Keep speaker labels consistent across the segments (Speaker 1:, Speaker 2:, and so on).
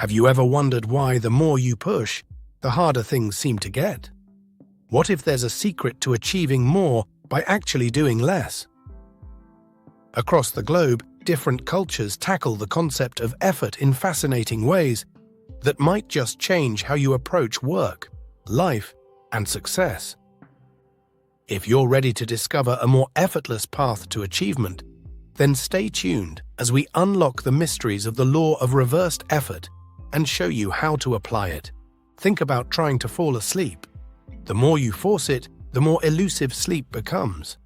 Speaker 1: Have you ever wondered why the more you push, the harder things seem to get? What if there's a secret to achieving more by actually doing less? Across the globe, different cultures tackle the concept of effort in fascinating ways that might just change how you approach work, life, and success. If you're ready to discover a more effortless path to achievement, then stay tuned as we unlock the mysteries of the law of reversed effort and show you how to apply it. Think about trying to fall asleep. The more you force it, the more elusive sleep becomes.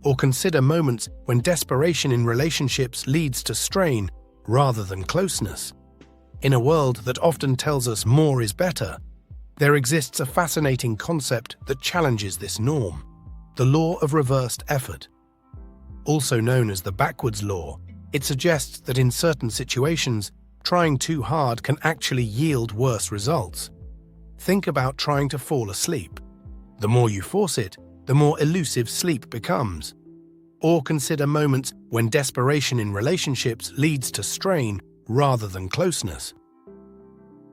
Speaker 1: Or consider moments when desperation in relationships leads to strain rather than closeness. In a world that often tells us more is better, there exists a fascinating concept that challenges this norm: the law of reversed effort. Also known as the backwards law, it suggests that in certain situations, trying too hard can actually yield worse results. Think about trying to fall asleep. The more you force it, the more elusive sleep becomes. Or consider moments when desperation in relationships leads to strain rather than closeness.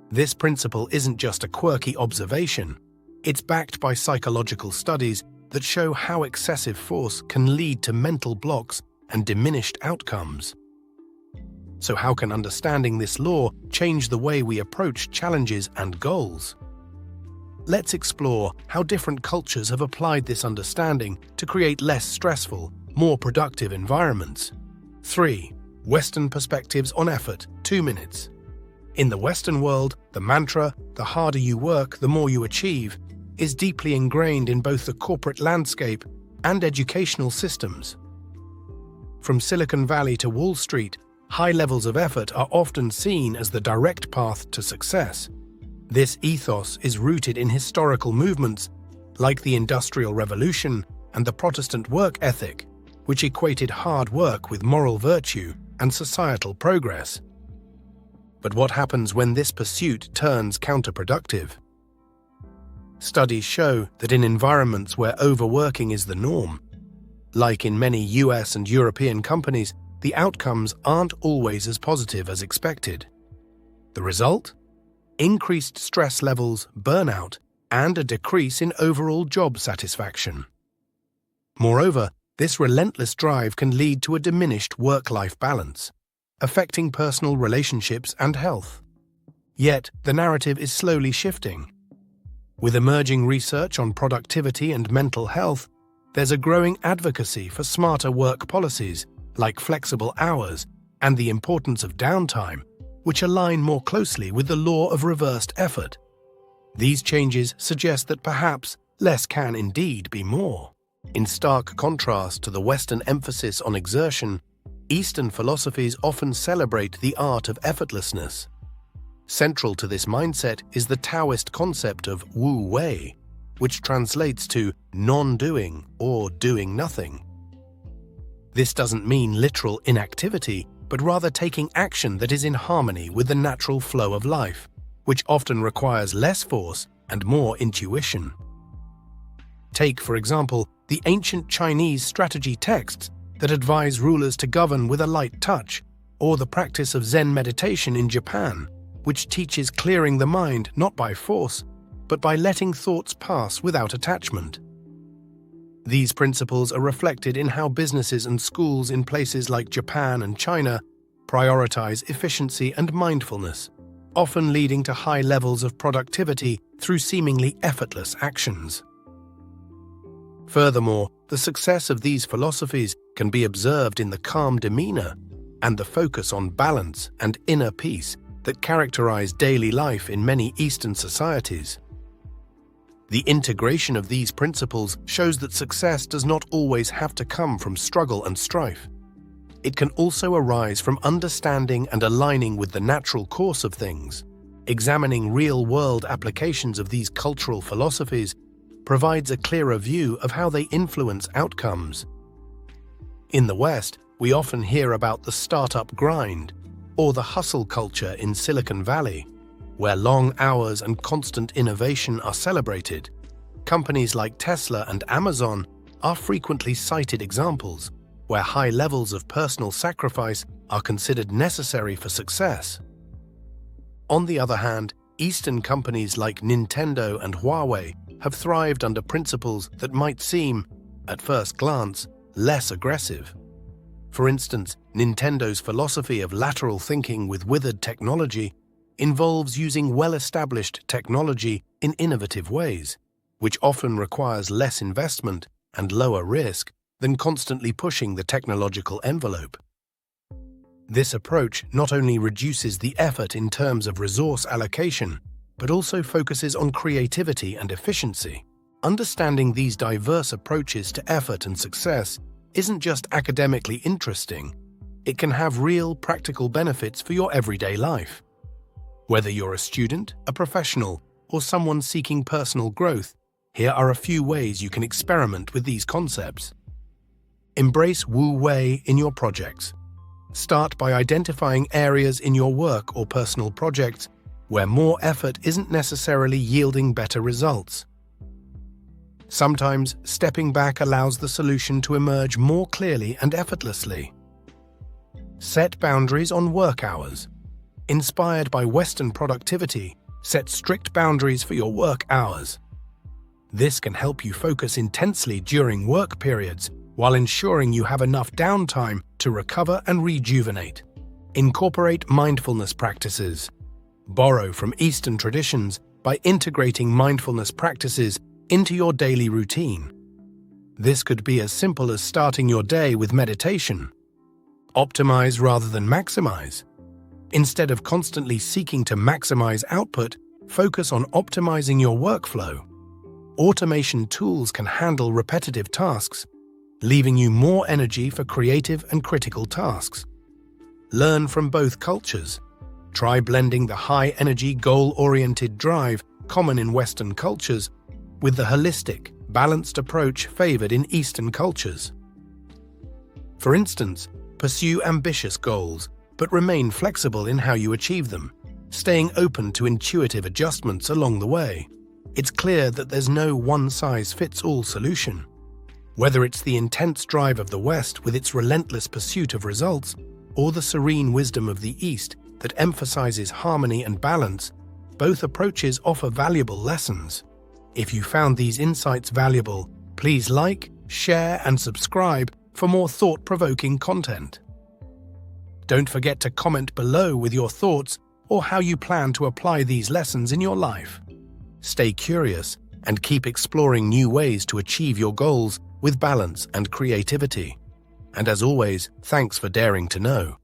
Speaker 1: This principle isn't just a quirky observation. It's backed by psychological studies that show how excessive force can lead to mental blocks and diminished outcomes. So how can understanding this law change the way we approach challenges and goals? Let's explore how different cultures have applied this understanding to create less stressful, more productive environments. 3. Western perspectives on effort, 2 minutes. In the Western world, the mantra, "the harder you work, the more you achieve," is deeply ingrained in both the corporate landscape and educational systems. From Silicon Valley to Wall Street, high levels of effort are often seen as the direct path to success. This ethos is rooted in historical movements like the Industrial Revolution and the Protestant work ethic, which equated hard work with moral virtue and societal progress. But what happens when this pursuit turns counterproductive? Studies show that in environments where overworking is the norm, like in many US and European companies, the outcomes aren't always as positive as expected. The result? Increased stress levels, burnout, and a decrease in overall job satisfaction. Moreover, this relentless drive can lead to a diminished work-life balance, affecting personal relationships and health. Yet, the narrative is slowly shifting. With emerging research on productivity and mental health, there's a growing advocacy for smarter work policies like flexible hours and the importance of downtime, which align more closely with the law of reversed effort. These changes suggest that perhaps less can indeed be more. In stark contrast to the Western emphasis on exertion, Eastern philosophies often celebrate the art of effortlessness. Central to this mindset is the Taoist concept of Wu Wei, which translates to non-doing or doing nothing. This doesn't mean literal inactivity, but rather taking action that is in harmony with the natural flow of life, which often requires less force and more intuition. Take, for example, the ancient Chinese strategy texts that advise rulers to govern with a light touch, or the practice of Zen meditation in Japan, which teaches clearing the mind not by force, but by letting thoughts pass without attachment. These principles are reflected in how businesses and schools in places like Japan and China prioritize efficiency and mindfulness, often leading to high levels of productivity through seemingly effortless actions. Furthermore, the success of these philosophies can be observed in the calm demeanor and the focus on balance and inner peace that characterize daily life in many Eastern societies. The integration of these principles shows that success does not always have to come from struggle and strife. It can also arise from understanding and aligning with the natural course of things. Examining real-world applications of these cultural philosophies provides a clearer view of how they influence outcomes. In the West, we often hear about the startup grind, or the hustle culture in Silicon Valley, where long hours and constant innovation are celebrated. Companies like Tesla and Amazon are frequently cited examples where high levels of personal sacrifice are considered necessary for success. On the other hand, Eastern companies like Nintendo and Huawei have thrived under principles that might seem, at first glance, less aggressive. For instance, Nintendo's philosophy of lateral thinking with withered technology involves using well-established technology in innovative ways, which often requires less investment and lower risk than constantly pushing the technological envelope. This approach not only reduces the effort in terms of resource allocation, but also focuses on creativity and efficiency. Understanding these diverse approaches to effort and success isn't just academically interesting, it can have real practical benefits for your everyday life. Whether you're a student, a professional, or someone seeking personal growth, here are a few ways you can experiment with these concepts. Embrace Wu Wei in your projects. Start by identifying areas in your work or personal projects where more effort isn't necessarily yielding better results. Sometimes, stepping back allows the solution to emerge more clearly and effortlessly. Set boundaries on work hours. Inspired by Western productivity, set strict boundaries for your work hours. This can help you focus intensely during work periods while ensuring you have enough downtime to recover and rejuvenate. Incorporate mindfulness practices. Borrow from Eastern traditions by integrating mindfulness practices into your daily routine. This could be as simple as starting your day with meditation. Optimize rather than maximize. Instead of constantly seeking to maximize output, focus on optimizing your workflow. Automation tools can handle repetitive tasks, leaving you more energy for creative and critical tasks. Learn from both cultures. Try blending the high-energy, goal-oriented drive common in Western cultures with the holistic, balanced approach favored in Eastern cultures. For instance, pursue ambitious goals, but remain flexible in how you achieve them, staying open to intuitive adjustments along the way. It's clear that there's no one-size-fits-all solution. Whether it's the intense drive of the West with its relentless pursuit of results, or the serene wisdom of the East that emphasizes harmony and balance, both approaches offer valuable lessons. If you found these insights valuable, please like, share, and subscribe for more thought-provoking content. Don't forget to comment below with your thoughts or how you plan to apply these lessons in your life. Stay curious and keep exploring new ways to achieve your goals with balance and creativity. And as always, thanks for daring to know.